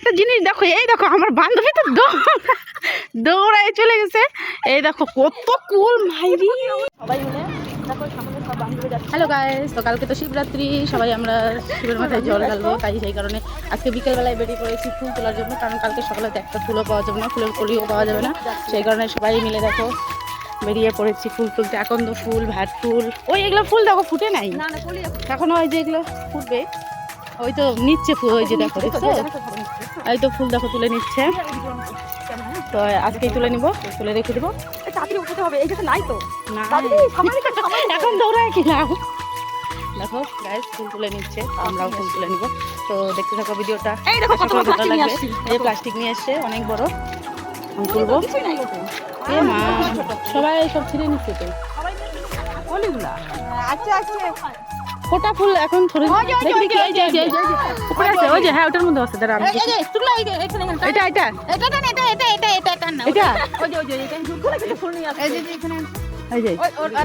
একটা জিনিস দেখো, এই দেখো আমার বান্ধবী তো দৌড়ায় চলে গেছে। এই দেখো কত কুল মাইরি সবাই মিলে। হ্যালো গাইস, তো কালকে তো শিবরাত্রি, সবাই আমরা শিবের মাথায় জল ঢালবো, তাই সেই কারণে আজকে বিকেলবেলায় বেরিয়ে পড়েছি ফুল তোলার জন্য। কারণ কালকে সকালে তো একটা ফুলও পাওয়া যাবে না, ফুলের কলিও পাওয়া যাবে না, সেই কারণে সবাই মিলে দেখো বেরিয়ে পড়েছি ফুল তুলতে। আকন্দ ফুল, ভাট ফুল, ওই এগুলো ফুল দেখো ফুটে নাই এখন, ওই যে এগুলো ফুটবে, ওই তো নিচ্ছে ফুল, ওই যে দেখো দেখছো, ওই তো ফুল দেখো তুলে নিচ্ছে। তো আজকেই তুলে নিব, তুলে রেখে দেবো। এখন দৌড়ায় কিনা দেখো গাইস, ফুল তুলে নিচ্ছে, আমরাও ফুল তুলে নিব। তো দেখতে থাকো ভিডিওটা, ভালো লাগবে। এই প্লাস্টিক নিয়ে এসছে অনেক বড়, আমি তুলবো। এ মা, সবাই সব ছিঁড়ে নিচ্ছে তো ফোটা ফুল এখন থরে দেখি দেখি। এই যে উপরে আছে, ওই যে, হ্যাঁ ওটার মধ্যে আছে। দাঁড়া, এটা এটা এই যে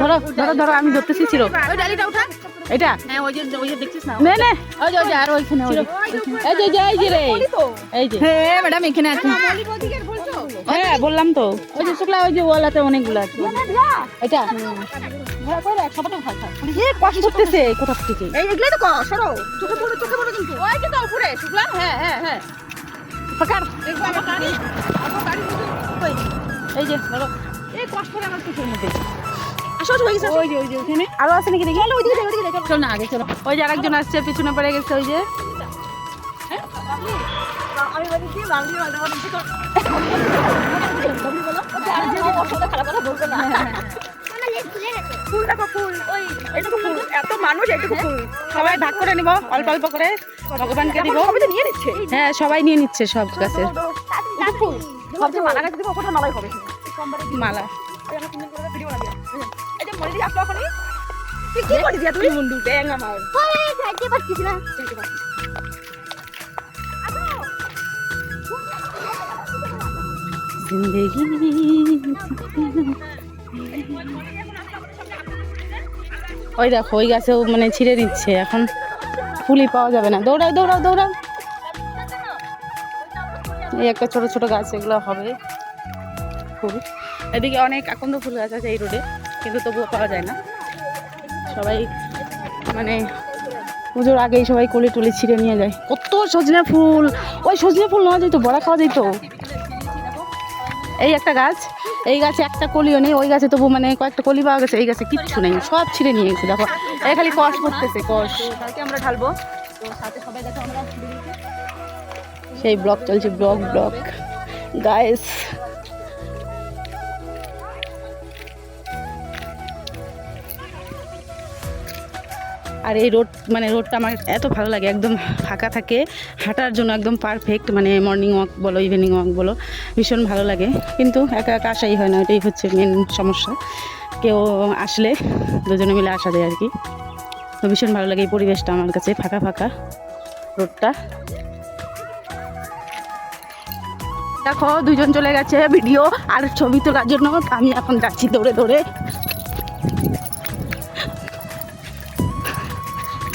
ধরো ধরো ধরো, আমি ধরতেছি, ছিল এটা নে নে, ওই যে আর ওইখানে, এই যে এই যে রে, এই যে হ্যাঁ ম্যাডাম এখানে আছে। হ্যাঁ বললাম তো, ওই যে শুক্লা, ওই যে ওয়ালাতে অনেকগুলো আছে। এটা কষ্ট করতেছে কোথা থেকে, এইগুলো তো সরো, চোখে পড়ে কিন্তু, ওই যে তো উপরে শুক্লা। হ্যাঁ হ্যাঁ হ্যাঁ, এই যে ধরো, এই কষ্ট করে আমার চোখের মধ্যে ওই যে ওখানে আরো আছে নাকি দেখি, চল না আগে চলো। ওই যে আরেকজন আসছে, পিছনে পড়ে গেছে, ওই যে এত মানুষ, এইটুকু ফুল সবাই ভাগ করে নিব, অল্প অল্প করে ভগবানকে দিব। হ্যাঁ সবাই নিয়ে নিচ্ছে সব গাছের মালা। ওই দেখো ওই গাছেও মানে ছিঁড়ে দিচ্ছে, এখন ফুলই পাওয়া যাবে না। দৌড়াও দৌড়াও দৌড়াও। এই একটা ছোট ছোট গাছ, এগুলো হবে ফুল। এদিকে অনেক আকন্দ ফুল গাছ আছে এই রোডে, কিন্তু তবুও পাওয়া যায় না। সবাই মানে পুজোর আগেই সবাই কলি টলি ছিঁড়ে নিয়ে যায়। কত সজনে ফুল, ওই সজনে ফুল নেওয়া যেত, বড়া খাওয়া যেত। এই একটা গাছ, এই গাছে একটা কলিও নেই, ওই গাছে তবু মানে কয়েকটা কলি পাওয়া গেছে, এই গাছে কিচ্ছু নেই, সব ছিঁড়ে নিয়ে গেছে। দেখো এই খালি কষ করতেছে, কষ। কালকে আমরা ঢালবো, তো সাথে সবাই দেখো আমরা সেই ব্লগ চলছে, ব্লগ গাইস। আর এই রোড মানে রোডটা আমার এত ভালো লাগে, একদম ফাঁকা থাকে, হাঁটার জন্য একদম পারফেক্ট। মানে মর্নিং ওয়াক বলো, ইভিনিং ওয়াক বলো, ভীষণ ভালো লাগে। কিন্তু একা একা আসাই হয় না, এটাই হচ্ছে মেন সমস্যা। কেউ আসলে দুজনে মিলে আসা যায় আর কি। তো ভীষণ ভালো লাগে এই পরিবেশটা আমার কাছে, ফাঁকা ফাঁকা রোডটা। দেখো দুজন চলে গেছে ভিডিও আর ছবি তোলার জন্য, আমি এখন যাচ্ছি দৌড়ে দৌড়ে।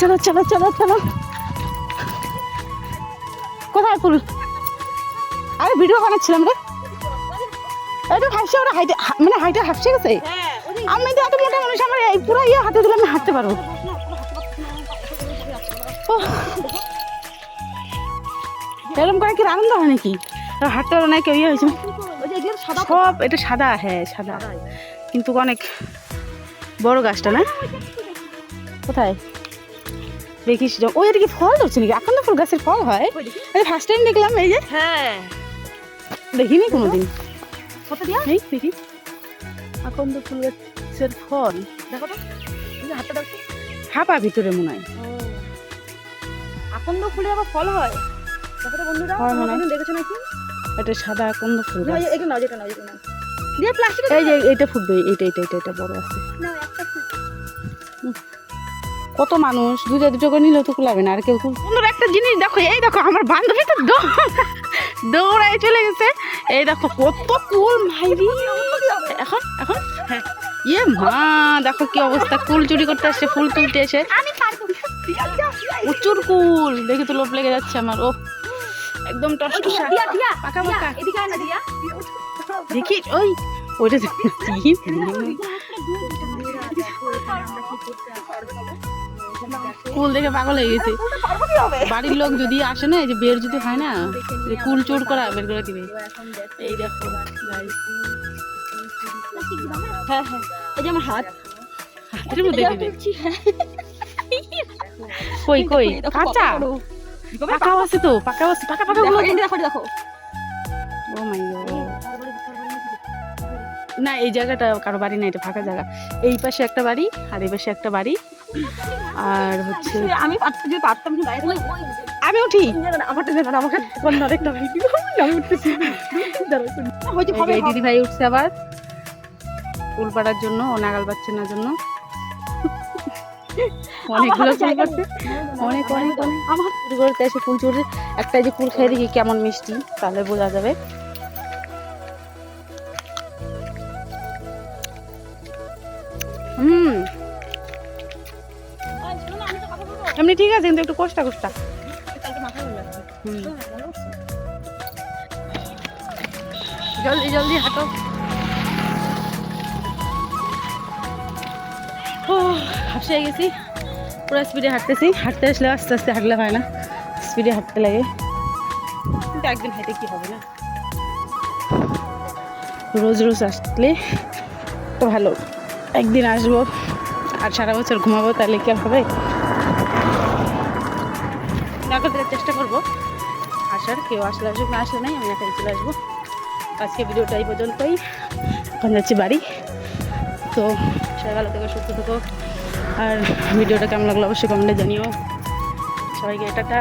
চলো চলো চলো চলো। কোথায় ফুল? আরে ভিডিও বানাচ্ছিলাম রে। এটা হাসছে, ওরা হাইটে মানে হাইটে হাসছে গেছে। আমি তো এত মোটা মানুষ, আমার এই পুরো ইয়ে হাতে দিলে আমি হাঁটতে পারবো। এরকম করে কি আনন্দ হয় নাকি? হাঁটতে পারবো না, কেউ ইয়ে হয়েছে সব। এটা সাদা, হ্যাঁ সাদা, কিন্তু অনেক বড় গাছটা না? কোথায় দেখিস? ওই এটা কি ফল ধরছে নাকি? এখন তো ফুল গাছের ফল হয়, ফার্স্ট টাইম দেখলাম। এই যে হ্যাঁ, দেখিনি কোনোদিন। এই দেখি আকন্দ ফুল গাছের ফল, দেখো তো হাপা ভিতরে মনে হয় আকন্দ ফুলের আবার ফল হয়। দেখো তো বন্ধুরা, দেখেছো নাকি? এটা সাদা আকন্দ ফুল গাছ। এটা নাও, যেটা নাও, যেটা নাও দিয়ে প্লাস্টিক। এই যে এটা ফুটবে, এটা এটা এটা এটা বড় আছে। কত মানুষ, দুটো করে নিলেও তো কুলাবে না। আর কেউ সুন্দর একটা জিনিস দেখো, এই দেখো আমার বান্ধবী তো দৌড়ায় চলে গেছে। এই দেখো কত কুল মাইরি। এখন এখন হ্যাঁ, ইয়ে মা দেখো কি অবস্থা, কুল চুরি করতে আসছে, ফুল তুলতে এসে। প্রচুর কুল দেখে তো লোভ লেগে যাচ্ছে আমার। ও একদম টসটসা পাকা পাকা। দেখি ওইটা কুল দেখে পাগল হয়ে গেছে। বাড়ির লোক যদি আসে না, এই যে বের যদি হয় না, কুল চোর করা বের করে দিবে। এই দেখো হ্যাঁ হ্যাঁ, এই যে আমার হাতের মধ্যে দিবে। কই কই কাঁচা পাকাও আছে তো, পাকাও আছে, পাকা পাকা গুলো দেখো। ও মাই গড, না এই জায়গাটা কারো বাড়ি না, এটা ফাঁকা জায়গা। এই পাশে একটা বাড়ি আর এই পাশে একটা বাড়ি। আর হচ্ছে আমি পারতাম আমি উঠি, দিদি ভাই উঠছে আবার ফুল পাড়ার জন্য, ও নাগাল পাচ্ছে না জন্য। অনেকগুলো ফুল পাচ্ছে, অনেক অনেক অনেক। আমার করতে এসে ফুল চুরি একটা যে ফুল খেয়ে দেখি কেমন মিষ্টি, তাহলে বোঝা যাবে। এমনি ঠিক আছে, কিন্তু একটু কষ্টা কষ্টা। জলদি জলদি হাঁটো। ও হাঁপসে গেছি, পুরো স্পিডে হাঁটতেছি। হাঁটতে আসলে আস্তে আস্তে হাঁটলে হয় না, স্পিডে হাঁটতে লাগে। কিন্তু একদিন হেঁটে কি হবে না, রোজ রোজ আসলে তো ভালো। একদিন আসবো আর সারা বছর ঘুমাবো, তাহলে কি আর হবে? চেষ্টা করবো আসার, কেউ আসলে আসুক, না আসলে নাই, আমি একাই চলে আসবো। আজকে ভিডিওটা এই পর্যন্তই, এখন যাচ্ছি বাড়ি। তো সবাই ভালো থেকো, সুস্থ থেকো। আর ভিডিওটা কেমন লাগলো অবশ্যই কমেন্টে জানিও। সবাইকে টাটা।